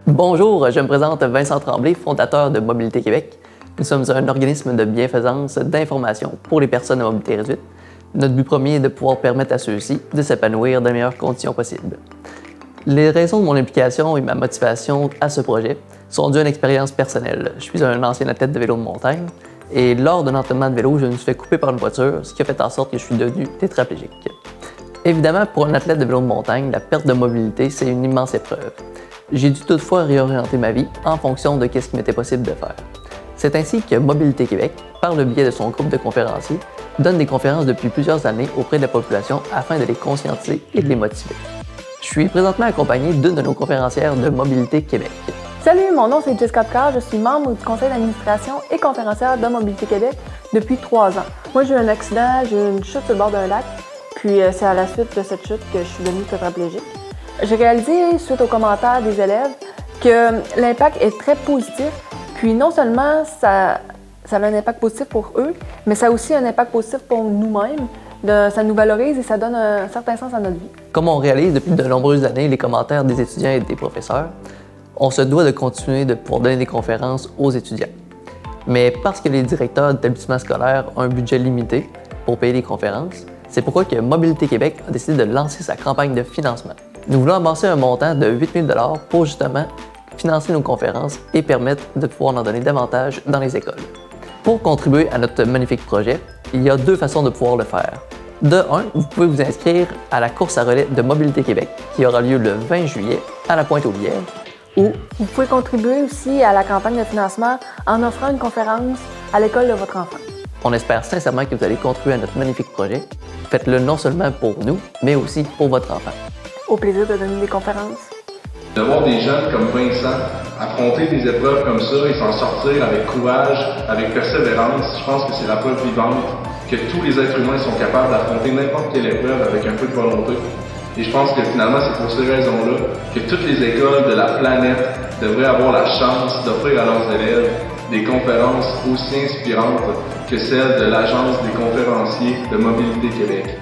Bonjour, je me présente Vincent Tremblay, fondateur de Mobilité Québec. Nous sommes un organisme de bienfaisance d'information pour les personnes à mobilité réduite. Notre but premier est de pouvoir permettre à ceux-ci de s'épanouir dans les meilleures conditions possibles. Les raisons de mon implication et ma motivation à ce projet sont dues à une expérience personnelle. Je suis un ancien athlète de vélo de montagne et lors d'un entraînement de vélo, je me suis fait couper par une voiture, ce qui a fait en sorte que je suis devenu tétraplégique. Évidemment, pour un athlète de vélo de montagne, la perte de mobilité, c'est une immense épreuve. J'ai dû toutefois réorienter ma vie en fonction de ce qui m'était possible de faire. C'est ainsi que Mobilité Québec, par le biais de son groupe de conférenciers, donne des conférences depuis plusieurs années auprès de la population afin de les conscientiser et de les motiver. Je suis présentement accompagné d'une de nos conférencières de Mobilité Québec. Salut, mon nom c'est Jessica Picard, je suis membre du conseil d'administration et conférencière de Mobilité Québec depuis 3 ans. Moi j'ai eu un accident, j'ai eu une chute sur le bord d'un lac, puis c'est à la suite de cette chute que je suis devenue tétraplégique. J'ai réalisé, suite aux commentaires des élèves, que l'impact est très positif, puis non seulement ça a un impact positif pour eux, mais ça a aussi un impact positif pour nous-mêmes. Ça nous valorise et ça donne un certain sens à notre vie. Comme on réalise depuis de nombreuses années les commentaires des étudiants et des professeurs, on se doit de continuer de pouvoir donner des conférences aux étudiants. Mais parce que les directeurs d'établissements scolaires ont un budget limité pour payer les conférences, c'est pourquoi que Mobilité Québec a décidé de lancer sa campagne de financement. Nous voulons avancer un montant de 8 000 $ pour justement financer nos conférences et permettre de pouvoir en donner davantage dans les écoles. Pour contribuer à notre magnifique projet, il y a 2 façons de pouvoir le faire. De un, vous pouvez vous inscrire à la course à relais de Mobilité Québec qui aura lieu le 20 juillet à la Pointe-aux-Lièvres. Ou vous pouvez contribuer aussi à la campagne de financement en offrant une conférence à l'école de votre enfant. On espère sincèrement que vous allez contribuer à notre magnifique projet. Faites-le non seulement pour nous, mais aussi pour votre enfant. Au plaisir de donner des conférences. De voir des jeunes comme Vincent affronter des épreuves comme ça et s'en sortir avec courage, avec persévérance, je pense que c'est la preuve vivante que tous les êtres humains sont capables d'affronter n'importe quelle épreuve avec un peu de volonté. Et je pense que finalement, c'est pour ces raisons-là que toutes les écoles de la planète devraient avoir la chance d'offrir à leurs élèves des conférences aussi inspirantes que celles de l'Agence des conférenciers de Mobilité Québec.